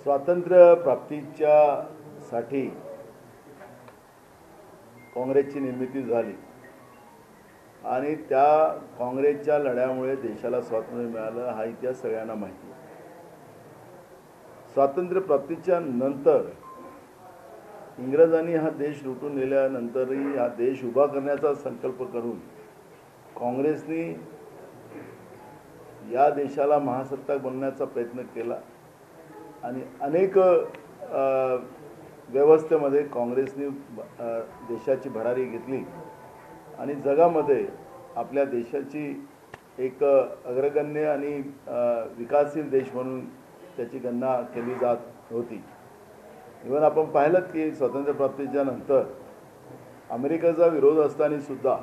स्वातंत्र्य प्राप्तीच्या साठी काँग्रेसची निर्मिती झाली आणि त्या काँग्रेसच्या लढ्यामुळे देशाला स्वातंत्र्य मिळालं हा इतिहास सगळ्यांना माहिती आहे। स्वातंत्र्य प्राप्तीच्या नंतर इंग्रजांनी हा देश लुटून नेल्यानंतरही हा देश उभा करण्याचा संकल्प करून काँग्रेसने या देशाला महासत्ताक बनवण्याचा प्रयत्न केला आणि अनेक व्यवस्थेमध्ये काँग्रेसने देशाची भरारी घेतली आणि जगामध्ये आपल्या देशाची एक अग्रगण्य आणि विकासशील देश म्हणून त्याची गणना केली जात होती। इव्हन आपण पाहिलं की स्वातंत्र्य प्राप्तीच्या नंतर अमेरिकेचा विरोध असताना सुद्धा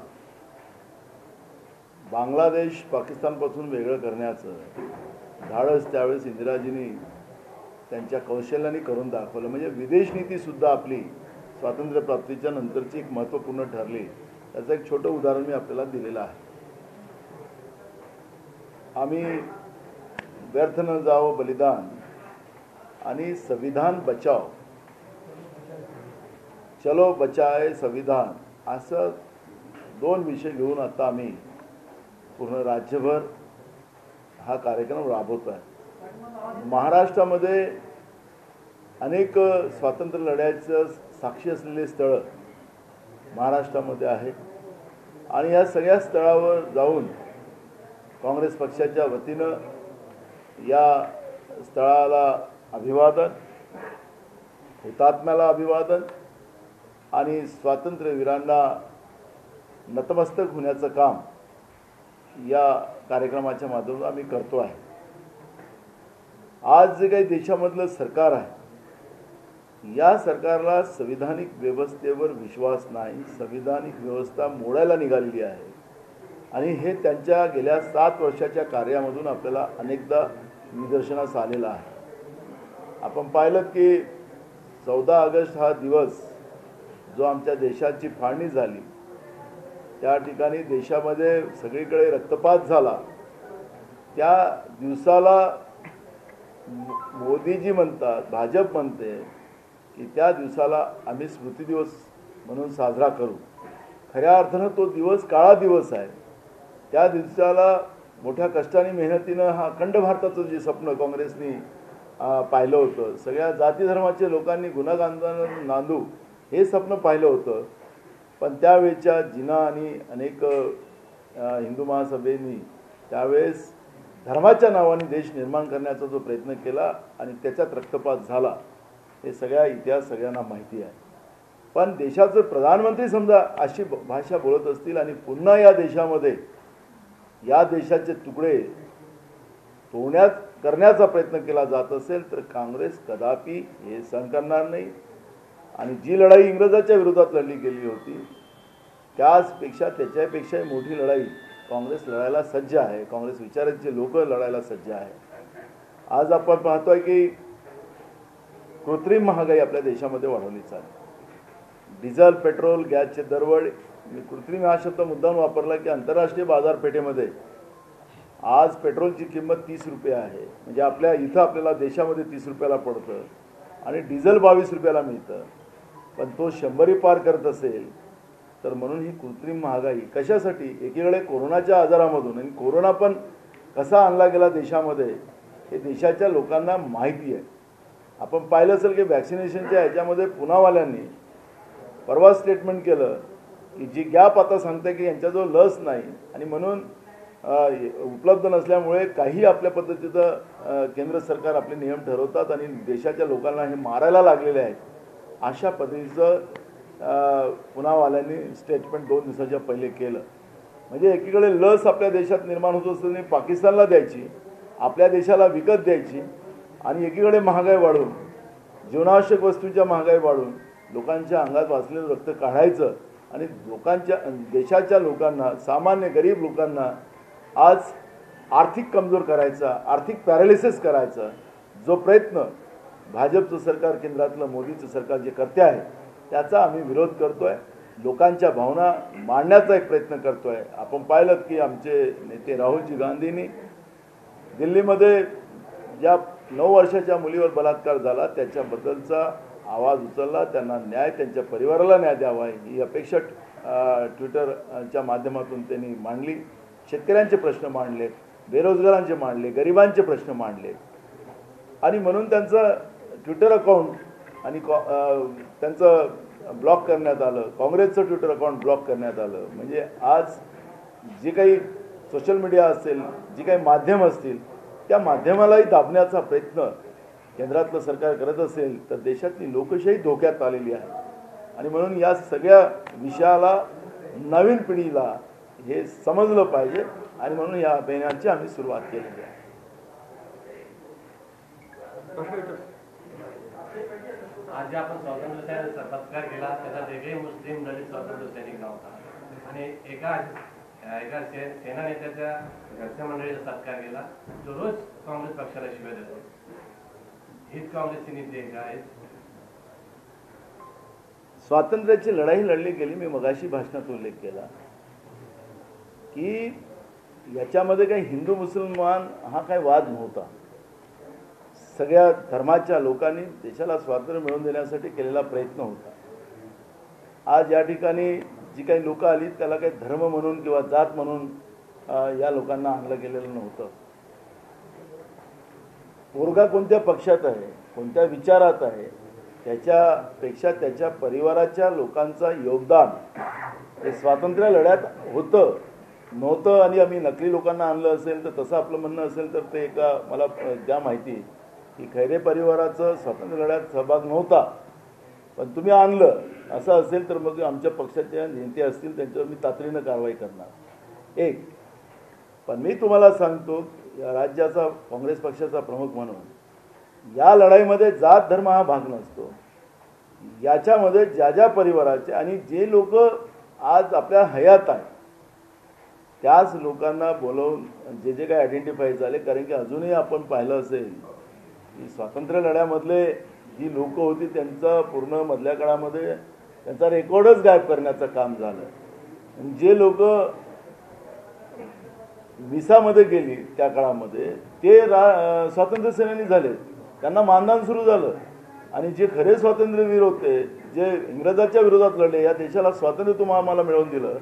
बांगलादेश पाकिस्तानपासून वेगळं करण्याचं धाडस त्यावेळेस इंदिराजींनी त्यांच्या कौशल्याने करून दाखवलं। म्हणजे विदेश नीती सुद्धा आपली स्वातंत्र्य प्राप्तीच्या नंतरची एक महत्त्वपूर्ण ठरली। त्याचं एक छोटं उदाहरण मी आपल्याला दिलेलं आहे। आम्ही व्यर्थ न जाओ बलिदान आणि संविधान बचाओ चलो बचाए संविधान असं दोन विषय घेऊन आता आम्ही पूर्ण राज्यभर हा कार्यक्रम राबवतो आहे। महाराष्ट्रामध्ये अनेक स्वातंत्र्य लढ्याचं साक्षी असलेले स्थळं महाराष्ट्रामध्ये आहेत आणि या सगळ्या स्थळावर जाऊन काँग्रेस पक्षाच्या वतीनं या स्थळाला अभिवादन, हुतात्म्याला अभिवादन आणि स्वातंत्र्यवीरांना नतमस्तक होण्याचं काम या कार्यक्रमाच्या माध्यमातून आम्ही करतो आहे। आज जे काही देशामधलं सरकार आहे या सरकारला संविधानिक व्यवस्थेवर विश्वास नाही, संविधानिक व्यवस्था मोडायला निघालेली आहे आणि हे त्यांच्या गेल्या 7 वर्षाच्या कार्यामधून आपल्याला अनेकदा निदर्शनास आलेलं आहे। आपण पाहिलं की 14 ऑगस्ट हा दिवस जो आमच्या देशाची फाळणी झाली त्या ठिकाणी देशामध्ये सगळीकडे रक्तपात झाला, त्या दिवसाला मोदीजी म्हणतात, भाजप म्हणते की त्या दिवसाला आम्ही स्मृती दिवस म्हणून साजरा करू। खऱ्या अर्थानं तो दिवस काळा दिवस आहे। त्या दिवसाला मोठ्या कष्टाने मेहनतीनं हा अखंड भारताचं जे स्वप्न काँग्रेसने पाहिलं होतं, सगळ्या जाती धर्माच्या लोकांनी गुणगान नांदू हे स्वप्न पाहिलं होतं, पण त्यावेळेच्या जिना आणि अनेक हिंदू महासभेनी त्यावेळेस धर्माच्या नावाने देश निर्माण करण्याचा जो प्रयत्न केला आणि त्याच्यात रक्तपात झाला हे सगळा इतिहास सगळ्यांना माहिती आहे। पण देशाचे प्रधानमंत्री समजा अशी भाषा बोलत असतील आणि पुन्हा या देशामध्ये या देशाचे तुकडे तोडण्यात करण्याचा प्रयत्न केला जात असेल तर काँग्रेस कदापि हे सहन करणार नाही आणि जी लढाई इंग्रजाच्या विरोधात लढली गेली होती त्याचपेक्षा त्याच्यापेक्षाही मोठी लढाई काँग्रेस लढायला सज्ज आहे। काँग्रेस विचारांचे लोक लढायला सज्ज आहे। आज आपण पाहतोय की कृत्रिम महागाई आपल्या देशामध्ये वाढवली चालली। डिझेल, पेट्रोल, गॅसचे दरवाढ, मी कृत्रिम हा शब्द मुद्दाम वापरला की आंतरराष्ट्रीय बाजारपेठेमध्ये आज पेट्रोलची किंमत 30 रुपये आहे। म्हणजे आपल्या इथं आपल्याला देशामध्ये 30 रुपयाला पडतं आणि डिझेल 22 रुपयाला मिळतं, पण तो 100 पार करत असेल तर म्हणून ही कृत्रिम महागाई कशासाठी? एकीकडे कोरोनाच्या आजारामधून, आणि कोरोना पण कसा आणला गेला देशामध्ये हे देशाच्या लोकांना माहिती आहे। आपण पाहिलं असेल की वॅक्सिनेशनच्या ह्याच्यामध्ये पुनावाल्यांनी परवा स्टेटमेंट केलं की जी गॅप आता सांगते की यांच्याजवळ लस नाही आणि म्हणून उपलब्ध नसल्यामुळे काही आपल्या पद्धतीचं केंद्र सरकार आपले नियम ठरवतात आणि देशाच्या लोकांना हे मारायला लागलेले आहेत, अशा पद्धतीचं पुनावाल्यांनी स्टेटमेंट 2 दिवसाच्या पहिले केलं। म्हणजे एकीकडे लस आपल्या देशात निर्माण होत असताना पाकिस्तानला द्यायची, आपल्या देशाला विकत द्यायची आणि एकीकडे महागाई वाढून, जीवनावश्यक वस्तूंच्या महागाई वाढून लोकांच्या अंगात वाचलेलं रक्त काढायचं आणि लोकांच्या देशाच्या लोकांना, सामान्य गरीब लोकांना आज आर्थिक कमजोर करायचा, आर्थिक पॅरालिसिस करायचा जो प्रयत्न भाजपचं सरकार, केंद्रातलं मोदीचं सरकार जे करते आहे त्याचा आम्ही विरोध करतोय। लोकांच्या भावना मांडण्याचा एक प्रयत्न करतोय। आपण पाहिलं की आमचे नेते राहुलजी गांधींनी दिल्लीमध्ये ज्या 9 वर्षाच्या मुलीवर बलात्कार झाला त्याच्याबद्दलचा आवाज उचलला, त्यांना न्याय, त्यांच्या परिवाराला न्याय द्यावा ही अपेक्षा ट्विटरच्या माध्यमातून त्यांनी मांडली. शेतकऱ्यांचे प्रश्न मांडले, बेरोजगारांचे मांडले, गरिबांचे प्रश्न मांडले आणि म्हणून त्यांचं ट्विटर अकाउंट आणि त्यांचं ब्लॉक करण्यात आलं. काँग्रेसचं ट्विटर अकाउंट ब्लॉक करण्यात आलं. म्हणजे आज जे काही सोशल मीडिया असेल, जी काही माध्यम असतील, त्या माध्यमालाही दाबण्याचा प्रयत्न केंद्रातलं सरकार करत असेल तर देशातली लोकशाही धोक्यात आलेली आहे. आणि म्हणून या सगळ्या विषयाला नवीन पिढीला हे समजलं पाहिजे आणि म्हणून या अभियानाची आम्ही सुरुवात केलेली आहे. आज आपण स्वातंत्र्य सैनिकांचा सत्कार केला, त्याचा वेगळे मुस्लिम दलित स्वातंत्र्य सैनिक नव्हता आणि एका सेना नेत्याच्या घरच्या मंडळीचा सत्कार केला जो रोज काँग्रेस पक्षाला शिवाय देतो. हीच काँग्रेसची नीती आहे. स्वातंत्र्याची लढाई लढली गेली. मी मगाशी भाषणात उल्लेख केला की याच्यामध्ये काही हिंदू मुसलमान हा काही वाद नव्हता. सगळ्या धर्माच्या लोकांनी देशाला स्वातंत्र्य मिळवून देण्यासाठी केलेला प्रयत्न होता. आज या ठिकाणी जी काही लोकं आली त्याला काही धर्म म्हणून किंवा जात म्हणून या लोकांना आणलं गेलेलं नव्हतं. पोरगा कोणत्या पक्षात आहे, कोणत्या विचारात आहे, त्याच्यापेक्षा त्याच्या परिवाराच्या लोकांचा योगदान हे स्वातंत्र्य लढ्यात होतं नव्हतं. आणि आम्ही नकली लोकांना आणलं असेल तर तसं आपलं म्हणणं असेल तर ते एका मला ज्या माहिती की खैरे परिवाराचं स्वातंत्र्य लढ्यात सहभाग नव्हता पण तुम्ही आणलं असं असेल तर मग आमच्या पक्षाच्या नेते असतील त्यांच्यावर मी तातडीनं कारवाई करणार. एक पण मी तुम्हाला सांगतो या राज्याचा काँग्रेस पक्षाचा प्रमुख म्हणून या लढाईमध्ये जात धर्म हा भाग नसतो. याच्यामध्ये ज्या ज्या परिवाराचे आणि जे लोक आज आपल्या हयात आहेत त्याच लोकांना बोलवून जे जे काही आयडेंटिफाय झाले. कारण की अजूनही आपण पाहिलं असेल की स्वातंत्र्य लढ्यामधले जी लोक होती त्यांचं पूर्ण मधल्या काळामध्ये त्यांचा रेकॉर्डच गायब करण्याचं काम झालं. जे लोक विसामध्ये गेली त्या काळामध्ये ते स्वातंत्र्य सेनानी झाले, त्यांना मानधन सुरू झालं. आणि जे खरे स्वातंत्र्यवीर होते जे इंग्रजाच्या विरोधात लढले, या देशाला स्वातंत्र्य तुम्हाला आम्हाला मिळवून दिलं,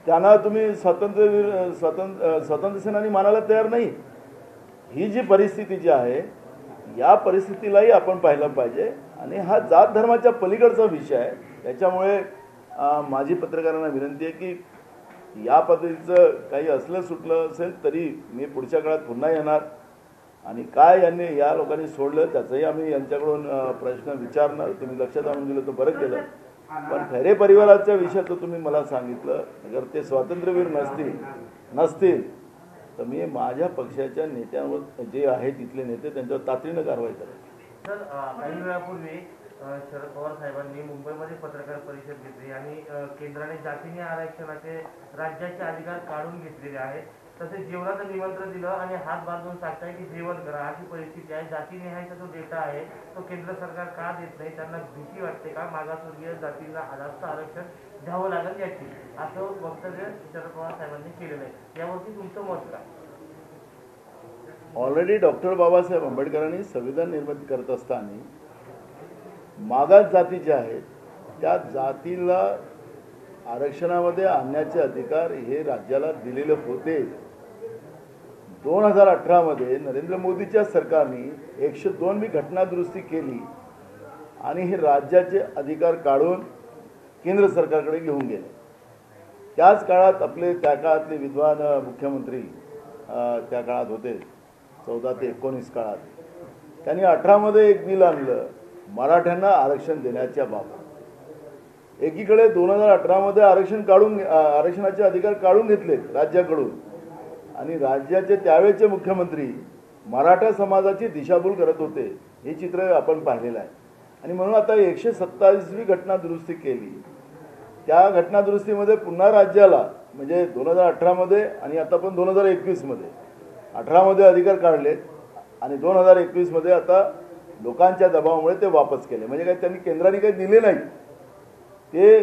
त्यांना तुम्ही स्वातंत्र्य सेनानी मानायला तयार नाही. ही जी परिस्थिती जी आहे या परिस्थितीलाही आपण पाहिलं पाहिजे. आणि हा जात धर्माच्या पलीकडचा विषय आहे. त्याच्यामुळे माझी पत्रकारांना विनंती आहे की या पद्धतीचं काही असलं सुटलं असेल तरी मी पुढच्या काळात पुन्हा येणार आणि काय यांनी या लोकांनी सोडलं त्याचंही आम्ही यांच्याकडून प्रश्न विचारणार. तुम्ही लक्षात आणून दिलं तर बरं केलं. पण खैरे परिवाराच्या विषयाचं तुम्ही मला सांगितलं, अगर ते स्वातंत्र्यवीर नसतील तर मी माझ्या पक्षाच्या नेत्यांवर जे आहेत तिथले नेते त्यांच्यावर तातडीनं कारवाई करेन. सर, काही वेळापूर्वी शरद पवार साहेबांनी मुंबईमध्ये पत्रकार परिषद घेतली आणि केंद्राने जातीय आरक्षणाचे राज्याचे अधिकार काढून घेतलेले आहेत. तसेच जेवणाचं निमंत्रण दिलं आणि हात बांधून सांगताय की जेवण करा, अशी परिस्थिती आहे. जातीनिहायचा जो डेटा आहे तो केंद्र सरकार का देत नाही? त्यांना भीती वाटते का मागासवर्गीय जातींना जास्त आरक्षण द्यावं लागेल याची, असं वक्तव्य शरद पवार साहेबांनी केलेलं आहे. यावरती तुमचं मत काय? ऑलरेडी डॉक्टर बाबासाहेब आंबेडकरांनी संविधान निर्मिती करत असताना मागास जाती ज्या आहेत त्या जातीला आरक्षणामध्ये आणण्याचे अधिकार हे राज्याला दिलेले होते. 2018 नरेंद्र मोदीच्या सरकारने 102वी घटना दुरुस्ती केली आणि हे राज्याचे अधिकार काढून केंद्र सरकारकडे घेऊन गेले. त्याच काळात आपले त्या काळातले विद्वान मुख्यमंत्री त्या काळात होते 14 ते 19 काळात, त्यांनी 18 एक बिल आणलं मराठ्यांना आरक्षण देण्याच्या बाबत. एकीकडे 2018 आरक्षणाचे अधिकार काढून घेतले राज्याकडून आणि राज्याचे त्यावेळेचे मुख्यमंत्री मराठा समाजाची दिशाभूल करत होते. हे चित्र आपण पाहिलेलं आहे. आणि म्हणून आता 127वी घटना दुरुस्ती केली. त्या घटना दुरुस्तीमध्ये पुन्हा राज्याला म्हणजे 2018 आणि आता पण 2021 18 अधिकार काढलेत आणि 2021 आता लोकांच्या दबावामुळे ते वापस केले. म्हणजे काही त्यांनी केंद्राने काही दिले नाही. ते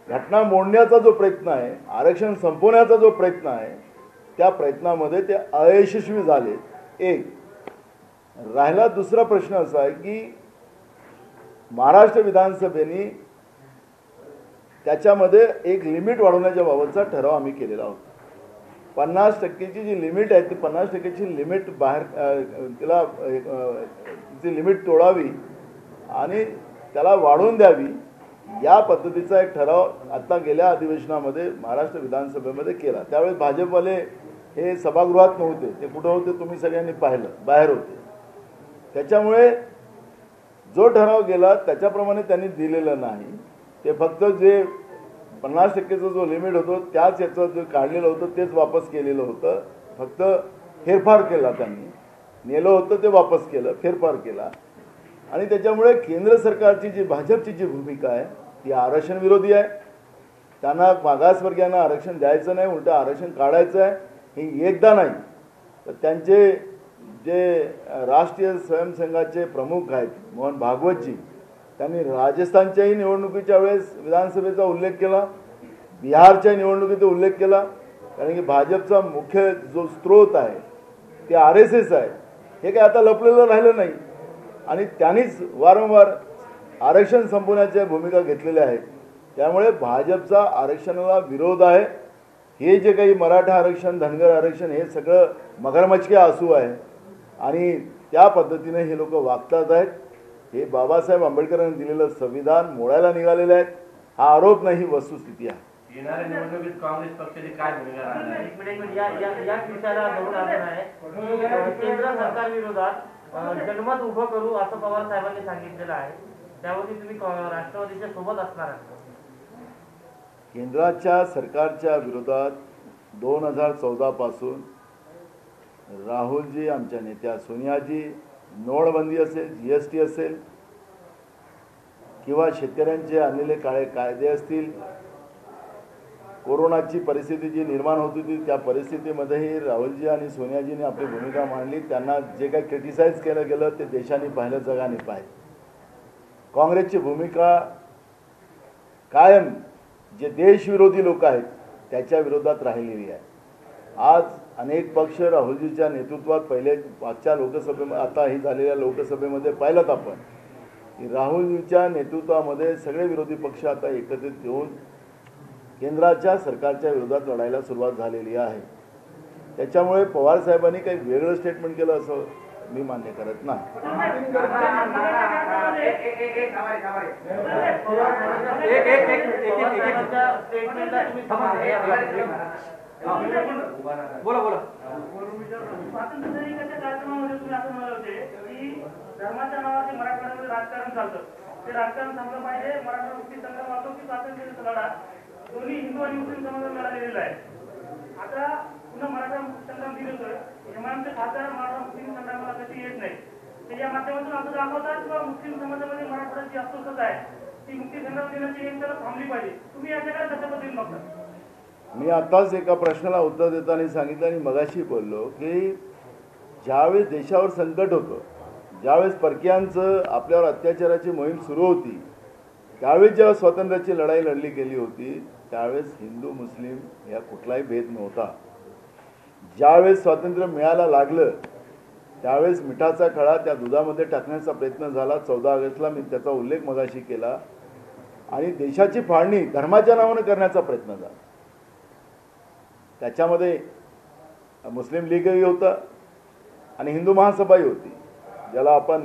घटना मोडण्याचा जो प्रयत्न आहे, आरक्षण संपवण्याचा जो प्रयत्न आहे, त्या प्रयत्नामध्ये ते अयशस्वी झाले. एक राहिला दुसरा प्रश्न असा आहे की महाराष्ट्र विधानसभेने त्याच्यामध्ये एक लिमिट वाढवण्याच्या बाबतचा ठराव आम्ही केलेला होता. 50%ची जी लिमिट आहे ती 50%ची लिमिट बाहेर तिला ती लिमिट तोडावी आणि त्याला वाढवून द्यावी या पद्धतीचा एक ठराव आता गेल्या अधिवेशनामध्ये महाराष्ट्र विधानसभेमध्ये केला. त्यावेळेस भाजपवाले हे सभागृहात नव्हते, ते कुठं होते तुम्ही सगळ्यांनी पाहिलं, बाहेर होते. त्याच्यामुळे जो ठराव गेला त्याच्याप्रमाणे त्यांनी दिलेलं नाही. ते फक्त जे 50%चा जो लिमिट होतो त्याच याचं जे काढलेलं होतं तेच वापस केलेलं होतं. फक्त फेरफार केला, त्यांनी नेलं होतं ते वापस केलं, फेरफार केला. आणि त्याच्यामुळे केंद्र सरकारची जी भाजपची जी भूमिका आहे ती आरक्षण विरोधी आहे. त्यांना मागासवर्गीयांना आरक्षण द्यायचं नाही, उलटं आरक्षण काढायचं आहे. हे एकदा नाही तर त्यांचे जे राष्ट्रीय स्वयंसेवकाचे प्रमुख आहेत मोहन भागवतजी, त्यांनी राजस्थानच्याही निवडणुकीच्या वेळेस विधानसभेचा उल्लेख केला, बिहारच्या निवडणुकीचा उल्लेख केला. कारण की भाजपचा मुख्य जो स्रोत आहे ते RSS आहे. हे काय आता लपलेलं राहिलं नाही. आणि त्यांनीच वारंवार आरक्षण संपवण्याच्या भूमिका घेतलेल्या आहेत. त्यामुळे भाजपचा आरक्षणाला विरोध आहे. हे जे काही मराठा आरक्षण, धनगर आरक्षण हे सगळं मगरमच्छ आसू आहे आणि त्या पद्धतीने हे लोक वागतात आहेत. हे बाबासाहेब आंबेडकरांनी दिलेलं संविधान मोडायला निघालेलं आहे. हा आरोप नाही, वस्तुस्थिती आहे. येणाऱ्या निवडणुकीत काँग्रेस पक्षाची काय भूमिका राहणार आहे? एक मिनिट या विषयाला धरून आणणार आहे की केंद्र सरकार विरोधात जनमत उभं करू असं पवार साहेबांनी सांगितलेलं आहे. त्यावरती तुम्ही राष्ट्रवादीच्या सोबत असणार आहात? केंद्राच्या सरकारच्या विरोधात 2014 पासून राहुलजी, आमच्या नेत्या सोनियाजी, नोटबंदी असेल, GST असेल किंवा शेतकऱ्यांचे आणलेले काळे कायदे असतील, कोरोनाची परिस्थिती जी निर्माण होत होती त्या परिस्थितीमध्येही राहुलजी आणि सोनियाजींनी आपली भूमिका मांडली. त्यांना जे काही क्रिटिसाइज केलं गेलं ते देशाने पाहिलं, जगाने पाहिलं. काँग्रेसची भूमिका कायम जे देशविरोधी लोक आहेत त्याच्या विरोधात राहिलेली आहे. आज अनेक पक्ष राहुलजीच्या नेतृत्वात पहिले मागच्या लोकसभेमध्ये, आता ही झालेल्या लोकसभेमध्ये पाहिलं आपण की राहुलजीच्या नेतृत्वामध्ये सगळे विरोधी पक्ष आता एकत्रित येऊन केंद्राच्या सरकारच्या विरोधात लढायला सुरुवात झालेली आहे. त्याच्यामुळे पवार साहेबांनी काही वेगळं स्टेटमेंट केलं असं मी मान्य करत नाही. बोला. स्वातंत्र्यसैनिकाच्या कार्यक्रमामध्ये तुम्ही असं म्हणाले होते की धर्माच्या नावाचे मराठवाड्यामध्ये राजकारण चालतं, ते राजकारण थांबलं पाहिजे. मराठा मुक्ती संग्राम वाचतो की स्वातंत्र्याचा लढा दोन्ही हिंदू आणि मुस्लिम समाजाला लढा आहे. आता पुन्हा मराठा मुक्ती संग्राम दिलं हेमांचे खासदार मराठा मुस्लिम संग्रामाला कधी येत नाही. ते या माध्यमातून असं दाखवतात किंवा मुस्लिम समाजामध्ये मराठवाड्याची अस्वस्थता आहे, ती मुक्ती संग्राम दिनाची नेमक्याला थांबली पाहिजे. तुम्ही याच्याकडे कशा पद्धतीने बघता? मी आताच एका प्रश्नाला उत्तर देताना सांगितलं आणि मगाशी बोललो की ज्यावेळेस देशावर संकट होतं, ज्यावेळेस परकीयांचं आपल्यावर अत्याचाराची मोहीम सुरू होती, त्यावेळेस जेव्हा स्वातंत्र्याची लढाई लढली गेली होती त्यावेळेस हिंदू मुस्लिम या कुठलाही भेद नव्हता. ज्यावेळेस स्वातंत्र्य मिळायला लागलं त्यावेळेस मिठाचा खडा त्या दुधामध्ये टाकण्याचा प्रयत्न झाला. 14 ऑगस्टला मी त्याचा उल्लेख मगाशी केला. आणि देशाची फाळणी धर्माच्या नावानं करण्याचा प्रयत्न झाला. त्याच्यामध्ये मुस्लिम लीगही होता आणि हिंदू महासभाही होती, ज्याला आपण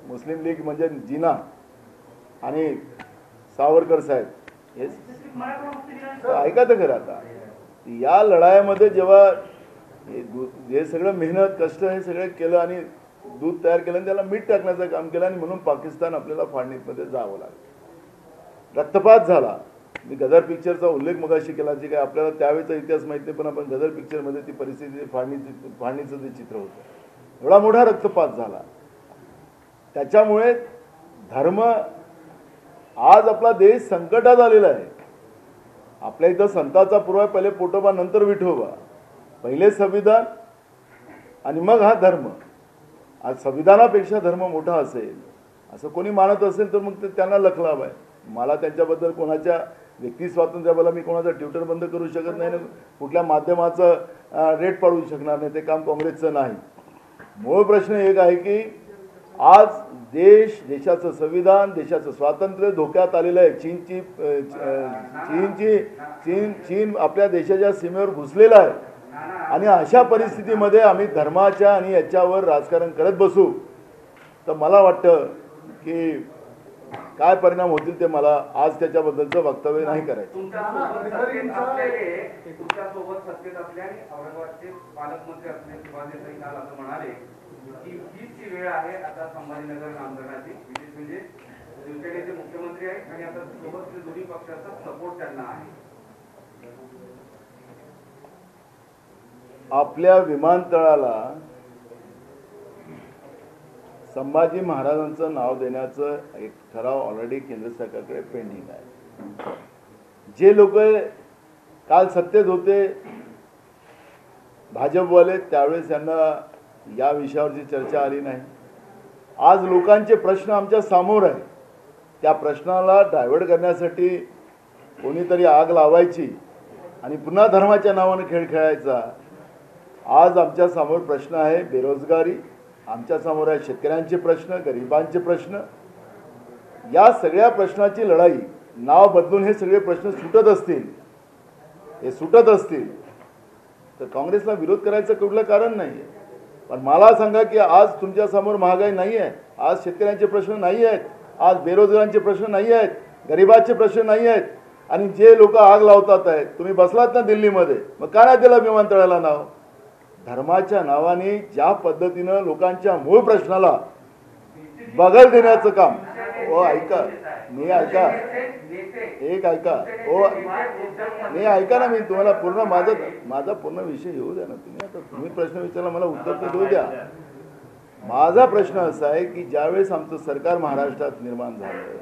मुस्लिम लीग म्हणजे जिना आणि सावरकर साहेब हे ऐका तर खरं. आता या लढाईमध्ये जेव्हा हे सगळं मेहनत कष्ट हे सगळं केलं आणि दूध तयार केलं आणि त्याला मीठ टाकण्याचं काम केलं आणि म्हणून पाकिस्तान आपल्याला फाळणीमध्ये जावं लागलं, रक्तपात झाला. मी गदर पिक्चरचा उल्लेख मगाशी केला, जे काय आपल्याला त्यावेळेचा इतिहास माहिती नाही पण आपण गदर पिक्चरमध्ये ती परिस्थिती फाळणीचं जे चित्र होतं, एवढा मोठा रक्तपात झाला. त्याच्यामुळे धर्म आज आपला देश संकटात आलेला आहे. आपल्या इथं संताचा पूर्व पहिले पोटोबा नंतर विठोबा, पहिले संविधान आणि मग हा धर्म. आज संविधानापेक्षा धर्म मोठा असेल असं कोणी मानत असेल तर मग ते त्यांना लखलाभ आहे. मला त्यांच्याबद्दल कोणाच्या व्यक्ती स्वातंत्र्याबद्दल मी कोणाचा ट्विटर बंद करू शकत नाही, कुठल्या माध्यमाचं रेट पाडू शकणार नाही, ते काम काँग्रेसचं नाही. मूळ प्रश्न एक आहे की आज देशाचं संविधान, देशाचं स्वातंत्र्य धोक्यात आलेलं आहे. चीन आपल्या देशाच्या सीमेवर घुसलेला आहे आणि अशा परिस्थितीमध्ये आम्ही धर्माच्या आणि याच्यावर राजकारण करत बसू तर मला वाटतं की काय परिणाम होतील ते मला आज त्याच्याबद्दलचं वक्तव्य नाही करायचं. तुमच्यासोबत सत्तेत असले आणि औरंगाबादचे पालकमंत्री असले सुभाष देसाई काल असं म्हणाले की हीच ती वेळ आहे आता संभाजीनगर नामकरणाची. विशेष म्हणजे शिवसेनेचे मुख्यमंत्री आहेत आणि आता सोबत दोन्ही पक्षाचा सपोर्ट त्यांना आहे. आपल्या विमानतळाला संभाजी महाराजांचं नाव देण्याचं एक ठराव ऑलरेडी केंद्र सरकारकडे पेंडिंग आहे. जे लोक काल सत्तेत होते भाजपवाले त्यावेळेस त्यांना या विषयावरची चर्चा आली नाही. आज लोकांचे प्रश्न आमच्या समोर आहे. त्या प्रश्नाला डायव्हर्ट करण्यासाठी कोणीतरी आग लावायची आणि पुन्हा धर्माच्या नावाने खेळ खेळायचा. आज आमच्या समोर प्रश्न आहे बेरोजगारी, आमच्या समोर आहे शेतकऱ्यांचे प्रश्न, गरिबांचे प्रश्न. या सगळ्या प्रश्नाची लढाई नाव बदलून हे सगळे प्रश्न सुटत असतील तर काँग्रेसला विरोध करायचं कुठलं कारण नाही आहे. पण मला सांगा की आज तुमच्या समोर महागाई नाही आहे, आज शेतकऱ्यांचे प्रश्न नाही आहेत, आज बेरोजगारांचे प्रश्न नाही आहेत, गरिबांचे प्रश्न नाही आहेत आणि जे लोक आग लावतात आहेत. तुम्ही बसलात ना दिल्लीमध्ये, मग का नाही दिलं विमानतळाला नाव? धर्माच्या नावाने ज्या पद्धतीनं लोकांच्या मूळ प्रश्नाला बगल देण्याचं काम. ओ ऐका, मी ऐका, एक ऐका, ओ मी ऐका ना, मी तुम्हाला पूर्ण माझा पूर्ण विषय येऊ द्या ना. तुम्ही प्रश्न विचारला, मला उत्तर तर देऊ द्या. माझा प्रश्न असा आहे की ज्यावेळेस आमचं सरकार महाराष्ट्रात निर्माण झालं,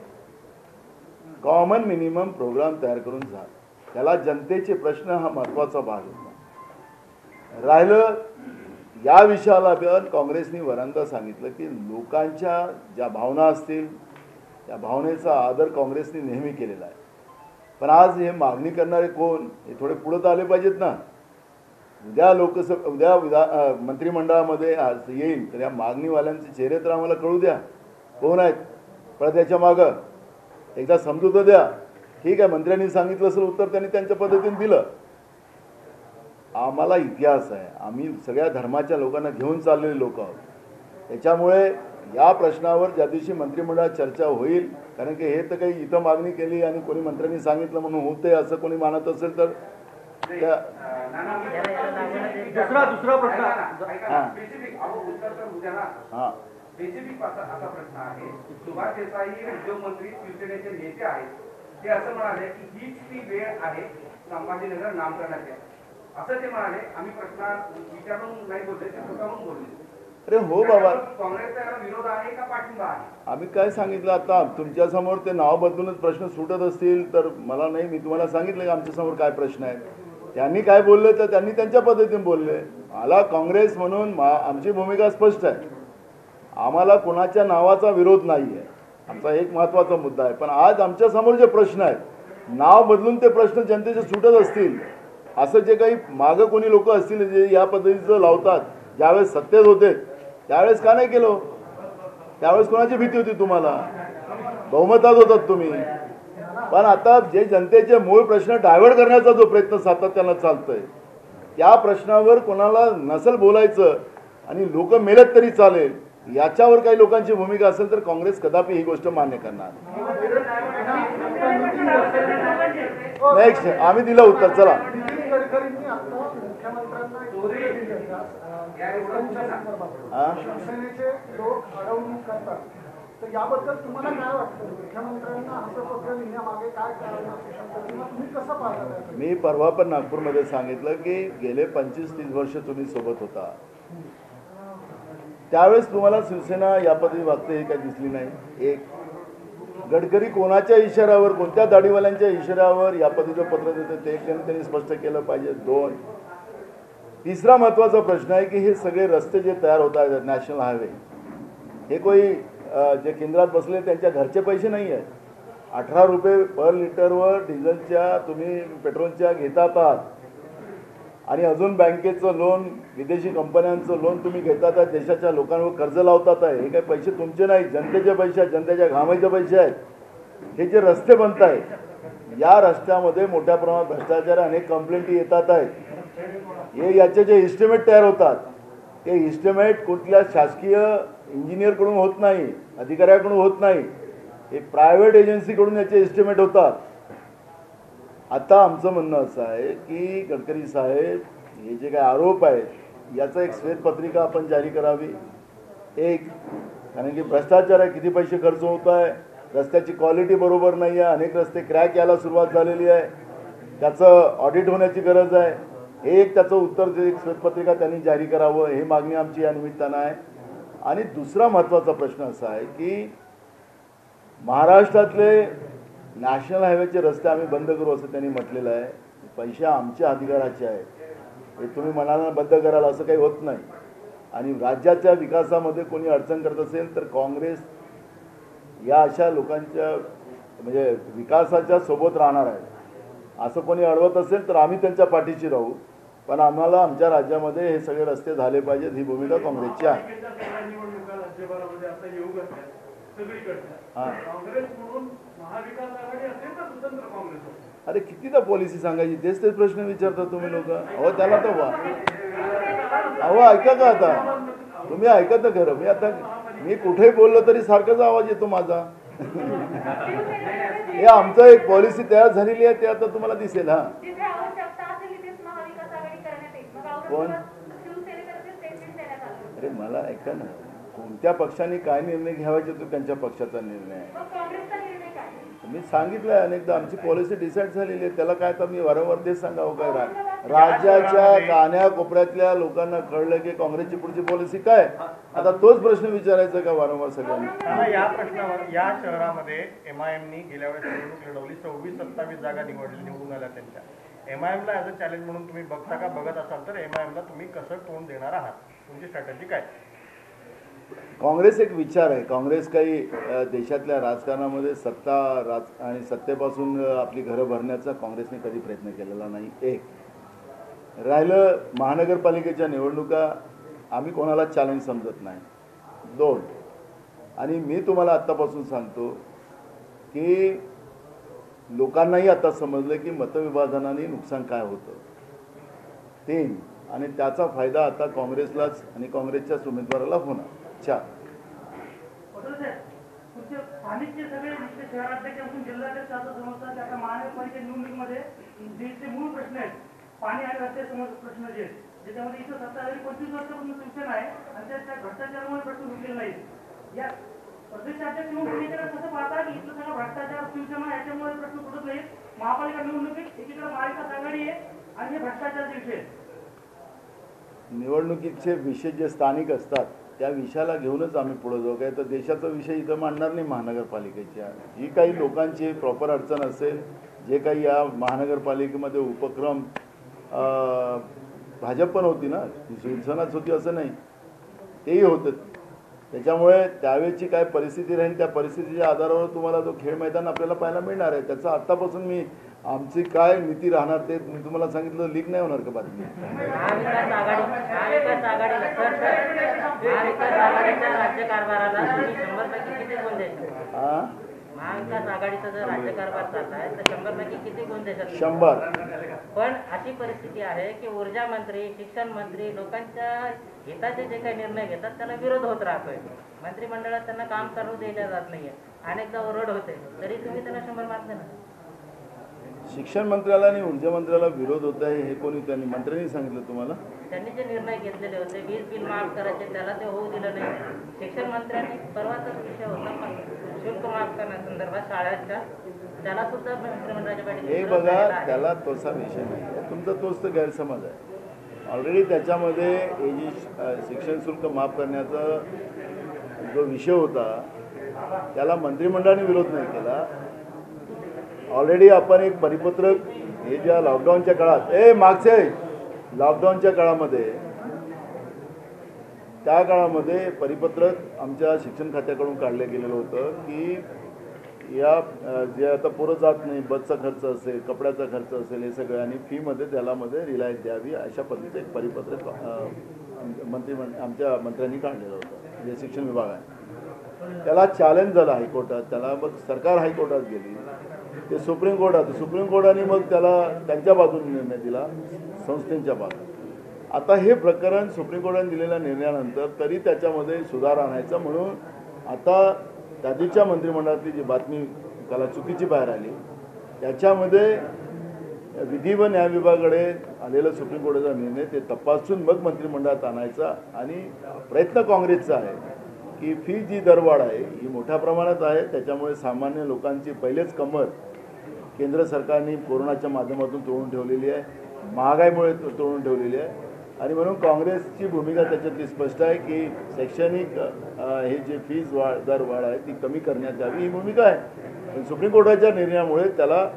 कॉमन मिनिमम प्रोग्राम तयार करून झाला, त्याला जनतेचे प्रश्न हा महत्वाचा भाग होता. राहिलं या विषयाला पण काँग्रेसने वरांदा सांगितलं की लोकांच्या ज्या भावना असतील त्या भावनेचा आदर काँग्रेसने नेहमी केलेला आहे. पण आज हे मागणी करणारे कोण हे थोडे पुढे तर आले पाहिजेत ना. उद्या मंत्रिमंडळामध्ये येईल तर या मागणीवाल्यांचे चेहरे तर आम्हाला कळू द्या, कोण आहेत पडद्याच्या मागं. एकदा समजूत द्या. ठीक आहे, मंत्र्यांनी सांगितलं असेल उत्तर, त्यांनी त्यांच्या पद्धतीने दिलं. आम्हाला इतिहास आहे, आम्ही सगळ्या धर्माच्या लोकांना घेऊन चाललेले लोक आहोत. त्याच्यामुळे या प्रश्नावर ज्या दिवशी मंत्रिमंडळात चर्चा होईल, कारण की हे तर काही इथं मागणी केली आणि कोणी मंत्र्यांनी सांगितलं म्हणून होते असं कोणी मानत असेल तर दुसरा प्रश्न स्पेसिफिक असा प्रश्न आहे. सुभाष देसाई उद्योगमंत्री शिवसेनेचे नेते आहेत, ते असं म्हणाले की हीच ती वेळ आहे संभाजीनगर नामकरणाची, असं ते म्हणाले. आम्ही प्रश्न विचारून नाही बोलले, ते स्वतःहून बोलले. अरे हो बाबा, काँग्रेसचा याला विरोध आहे का पाठिंबा आहे? आम्ही काय सांगितलं आता तुमच्या समोर ते नाव बदलूनच प्रश्न सुटत असतील तर मला नाही. मी तुम्हाला सांगितलं की आमच्या समोर काय प्रश्न आहेत. त्यांनी काय बोलले तर त्यांनी त्यांच्या पद्धतीने बोलले. मला काँग्रेस म्हणून आमची भूमिका स्पष्ट आहे. आम्हाला कोणाच्या नावाचा विरोध नाही आहे, आमचा एक महत्त्वाचा मुद्दा आहे. पण आज आमच्या समोर जे प्रश्न आहेत, नाव बदलून ते प्रश्न जनतेचे सुटत असतील, असं जे काही मागं कोणी लोक असतील जे या पद्धतीचं लावतात, ज्यावेळेस सत्तेत होते त्यावेळेस का नाही केलं? त्यावेळेस कोणाची भीती होती तुम्हाला? बहुमतात होतात तुम्ही. पण आता जे जनतेचे मूळ प्रश्न डायव्हर्ट करण्याचा जो प्रयत्न सातत्यानं चालतोय, त्या प्रश्नावर कोणाला नसेल बोलायचं आणि लोक मेलत तरी चालेल, याच्यावर काही लोकांची भूमिका असेल तर काँग्रेस कदापि ही गोष्ट मान्य करणार नेक्स्ट. आम्ही दिलं उत्तर. चला, शिवसेनेचे लोक अडवणूक करतात, तर याबद्दल तुम्हाला काय वाटतं? मुख्यमंत्र्यांना असं पत्र लिहिण्यामागे काय कारण असू शकतं किंवा तुम्ही कसं पाहता? मी परवा पण नागपूरमध्ये सांगितलं की गेले 25-30 वर्ष तुम्ही सोबत होता, त्यावेळेस तुम्हाला शिवसेना या पद्धती वागते हे काही दिसली नाही. एक, गडकरी कोणाच्या इशाऱ्यावर, कोणत्या दाढीवाल्यांच्या इशाऱ्यावर या पद्धतीचं पत्र देते ते त्यांनी स्पष्ट केलं पाहिजे. 2, तिसरा महत्त्वाचा प्रश्न आहे की हे सगळे रस्ते जे तयार होत आहेत नॅशनल हायवे, हे कोणी जे केंद्रात बसले त्यांच्या घरचे पैसे नाही आहेत. 18 रुपये पर लिटरवर डिझेलच्या तुम्ही पेट्रोलच्या घेतात आहात. आणि अजून बँकेचं लोन, विदेशी कंपन्यांचं लोन तुम्ही घेतात आहे, देशाच्या लोकांवर कर्ज लावतात आहे. हे काही पैसे तुमचे नाही, जनतेचे पैसे आहेत, जनतेच्या घामाचे पैसे आहेत. हे जे रस्ते बनत आहेत, या रस्त्यामध्ये मोठ्या प्रमाणात भ्रष्टाचार, अनेक कंप्लेंटी येतात आहेत. हे याचे जे इस्टिमेट तयार होतात, ते इस्टिमेट कुठल्या शासकीय इंजिनियरकडून होत नाही, अधिकाऱ्याकडून होत नाही, हे प्रायव्हेट एजन्सीकडून याचे इस्टिमेट होतात. आता आमचं म्हणणं असं आहे की गडकरी साहेब, हे जे काही आरोप आहेत याचं एक श्वेतपत्रिका आपण जारी करावी. एक, कारण की भ्रष्टाचार आहे, किती पैसे खर्च होत आहे, रस्त्याची क्वालिटी बरोबर नाही आहे, अनेक रस्ते क्रॅक यायला सुरुवात झालेली आहे, त्याचं ऑडिट होण्याची गरज आहे. एक त्याचं उत्तर एक श्वेतपत्रिका त्यांनी जारी करावं, हे मागणी आमची या निमित्तानं आहे. आणि दुसरा महत्त्वाचा प्रश्न असा आहे की महाराष्ट्रातले नॅशनल हायवेचे रस्ते आम्ही बंद करू असं त्यांनी म्हटलेलं आहे. पैसे आमच्या अधिकाराचे आहेत, हे तुम्ही मनाला बंद कराल असं काही होत नाही. आणि राज्याच्या विकासामध्ये कोणी अडचण करत असेल तर काँग्रेस या अशा लोकांच्या म्हणजे विकासाच्या सोबत राहणार आहे. असं कोणी अडवत असेल तर आम्ही त्यांच्या पाठीशी राहू, पण आम्हाला आमच्या राज्यामध्ये हे सगळे रस्ते झाले पाहिजेत, ही भूमिका काँग्रेसची आहे. अरे कितीदा पॉलिसी सांगायची, तेच तेच प्रश्न विचारता तुम्ही लोक. अहो त्याला तर अहो ऐका का, आता तुम्ही ऐका तर खरं. मी कुठेही बोललो तरी सारखाच आवाज येतो माझा. हे आमचं एक पॉलिसी तयार झालेली आहे, ते आता तुम्हाला दिसेल. हा कोण? अरे मला ऐका ना, कोणत्या पक्षाने काय निर्णय घ्यावायचे तो त्यांच्या पक्षाचा निर्णय आहे. मी सांगितलंय अनेकदा, आमची पॉलिसी डिसाईड झालेली आहे. त्याला काय तर मी वारंवार तेच सांगावं काय, राज्याच्या कान्याकोपऱ्यातल्या लोकांना कळलं की काँग्रेसची पुढची पॉलिसी काय. आता तोच प्रश्न विचारायचा का वारंवार सगळ्यांना. या प्रश्नावर या शहरामध्ये MIMनी गेल्या वेळेस निवडणूक लढवली, 26-27 जागा निवडून आल्या त्यांच्या. MIMला ॲज अ चॅलेंज म्हणून तुम्ही बघता का? बघत असाल तर MIMला तुम्ही कसं तोंड देणार आहात, तुमची स्ट्रॅटेजी काय? काँग्रेस एक विचार आहे. काँग्रेस काही देशातल्या राजकारणामध्ये सत्ता आणि सत्तेपासून आपली घरं भरण्याचा काँग्रेसने कधी प्रयत्न केलेला नाही. एक राहिलं महानगरपालिकेच्या निवडणुका, आम्ही कोणाला चॅलेंज समजत नाही. दोन, आणि मी तुम्हाला आत्तापासून सांगतो की लोकांनाही आता समजलं की मतविभाजनाने नुकसान काय होतं. तीन, आणि त्याचा फायदा आता काँग्रेसलाच आणि काँग्रेसच्याच उमेदवाराला होणार. चार, स्थानिकचे सगळे शहराध्यक्षापासून जिल्हाध्यक्ष असं समजतात की आता महानगरपालिका निवडणुकीमध्ये जे मूळ प्रश्न आहेत, पाणी आणि रस्ते प्रश्न जे आहेत, ज्याच्यामध्ये इथं सत्ताधारी 25 वर्षापासून सूचना आहे आणि त्या भ्रष्टाचारामुळे प्रश्न सुटलेला नाही. या प्रदेशाध्यक्ष म्हणून पुणेकडे कसं पाहता की इथलं सगळं भ्रष्टाचार, सूचना याच्यामुळे प्रश्न सुटत नाहीत. महापालिका निवडणुकीत एकीकडे महाविकास आघाडी आहे आणि हे भ्रष्टाचारचे विषय. निवडणुकीचे विषय जे स्थानिक असतात त्या विषयाला घेऊनच आम्ही पुढे जाऊ. काय तर देशाचा विषय इथं मांडणार नाही. महानगरपालिकेच्या जी काही लोकांची प्रॉपर अडचण असेल, जे काही या महानगरपालिकेमध्ये उपक्रम, भाजप पण होती ना, शिवसेनाच होती असं नाही, तेही होतं. त्याच्यामुळे त्यावेळेची काय परिस्थिती राहील त्या परिस्थितीच्या आधारावर तुम्हाला तो खेळ मैदान आपल्याला पाहायला मिळणार आहे. त्याचा आत्तापासून मी आमची काय नीती राहणार ते मी तुम्हाला सांगितलं. लीक नाही होणार का बातमी? महाविकास आघाडीचा जर राज्यकारभार चाललाय तर 100पैकी किती गुण देशात? 100. पण अशी परिस्थिती आहे की ऊर्जा मंत्री, शिक्षण मंत्री लोकांच्या हिताचे जे काही निर्णय घेतात त्याला विरोध होत राहतोय. मंत्रिमंडळात त्यांना काम करू दिलं जात नाहीये, अनेकदा ओरड होते, तरी तुम्ही त्यांना 100 मार्क देणार. शिक्षण मंत्र्याला आणि ऊर्जा मंत्र्याला विरोध होत आहे हे कोणी त्यांनी मंत्र्यांनी सांगितलं तुम्हाला? त्यांनी जे निर्णय घेतलेले होते, वीज बिल माफ करायचे, त्याला ते होऊ दिलं नाही. शिक्षण मंत्र्यांनी परवाचाच विषय होता शुल्क माफ करण्यासंदर्भात शाळांच्या, त्याला सुद्धा मंत्रिमंडळाच्या बैठकीत हे बघा, त्याला तसा विषय नाही आहे. तुमचा तोच तर गैरसमज आहे. ऑलरेडी त्याच्यामध्ये हे जी शिक्षण शुल्क माफ करण्याचा जो विषय होता त्याला मंत्रिमंडळाने विरोध नाही केला. ऑलरेडी आपण एक परिपत्रक हे ज्या लॉकडाऊनच्या काळात मागचे लॉकडाऊनच्या काळामध्ये त्या काळामध्ये परिपत्रक आमच्या शिक्षण खात्याकडून काढलं गेलेलं होतं की या जे आता पुरं जात नाही, बसचा खर्च असेल, कपड्याचा खर्च असेल, हे सगळं आणि फीमध्ये त्यालामध्ये रिलायन्स द्यावी अशा पद्धतीचं एक परिपत्रक आमच्या मंत्र्यांनी काढलेलं होतं, जे शिक्षण विभाग आहे. त्याला चॅलेंज झालं हायकोर्टात. त्याला मग सरकार हायकोर्टात गेली, ते सुप्रीम कोर्टाने मग त्याला त्यांच्या बाजूने निर्णय दिला, संस्थेच्या बाजूने. आता हे प्रकरण सुप्रीम कोर्टाने दिलेल्या निर्णयानंतर तरी त्याच्यामध्ये सुधार आणायचा म्हणून आता त्यादीच्या मंत्रिमंडळातली जी बातमी त्याला चुकीची बाहेर आली, त्याच्यामध्ये विधी व न्याय विभागाकडे आलेला सुप्रीम कोर्टाचा निर्णय ते तपासून मग मंत्रिमंडळात आणायचा. आणि प्रयत्न काँग्रेसचा आहे की फी जी दरवाढ आहे ही मोठ्या प्रमाणात आहे, त्याच्यामुळे सामान्य लोकांची पहिलेच कमर केंद्र सरकारने कोरोनाच्या माध्यमातून तोडून ठेवलेली आहे, महागाईमुळे तोडून ठेवलेली आहे. आणि म्हणून काँग्रेसची भूमिका त्याच्यातली स्पष्ट आहे की शैक्षणिक हे जे फीज दरवाढ आहे ती कमी करण्यात यावी, ही भूमिका आहे. पण सुप्रीम कोर्टाच्या निर्णयामुळे त्याला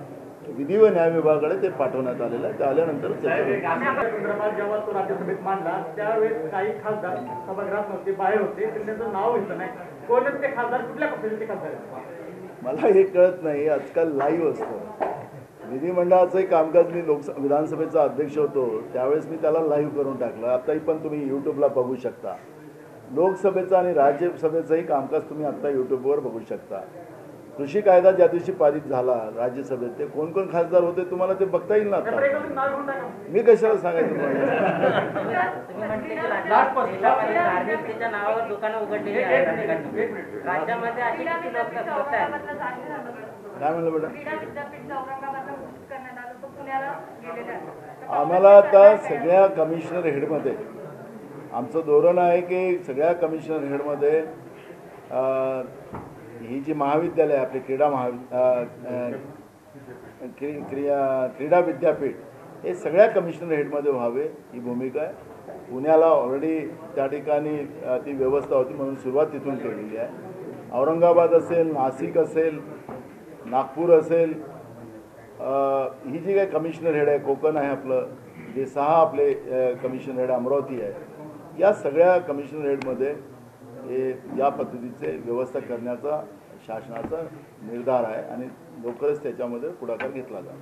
विधी व न्याय विभागाकडे ते पाठवण्यात आलेलं आहे. ते आल्यानंतर संदर्भात जेव्हा तो राज्यसभेत मांडला त्यावेळेस काही खासदार सभागृहात नव्हते, बाहेर होते, त्यांचं नाव येतं नाही. कोणच ते खासदार, कुठल्या पक्षाचे ते खासदार आहेत? मला हे कळत नाही. आजकाल लाईव्ह असतं विधिमंडळाचंही कामकाज. मी विधानसभेचा अध्यक्ष होतो त्यावेळेस मी त्याला लाईव्ह करून टाकलं. आताही पण तुम्ही यूट्यूबला बघू शकता. लोकसभेचं आणि राज्यसभेचंही कामकाज तुम्ही आत्ता यूट्यूबवर बघू शकता. कृषी कायदा ज्या दिवशी पारित झाला राज्यसभेत, ते कोण कोण खासदार होते तुम्हाला ते बघता येईल ना. आता मी कशाला सांगायचं धार्मिकतेच्या नावावर दुकानं उघडलेली आहेत राज्यामध्ये. अशी किती लोक काय म्हणलं बेटा? आम्हाला आता सगळ्या कमिशनर हेडमध्ये आमचं धोरण आहे की सगळ्या कमिशनर हेडमध्ये ही जी महाविद्यालय आपली क्रीडा विद्यापीठ हे सगळ्या कमिशनर हेडमध्ये व्हावे, ही भूमिका आहे. पुण्याला ऑलरेडी त्या ठिकाणी ती व्यवस्था होती म्हणून सुरुवात तिथून केलेली आहे. औरंगाबाद असेल, नाशिक असेल, नागपूर असेल, ही जी काही कमिशनर हेड आहे, कोकण आहे आपलं, जे 6 आपले कमिशनर हेड, अमरावती आहे, या सगळ्या कमिशनर हेडमध्ये हे या पद्धतीचे व्यवस्था करण्याचा शासनाचा निर्धार आहे आणि लवकरच त्याच्यामध्ये पुढाकार घेतला जाईल.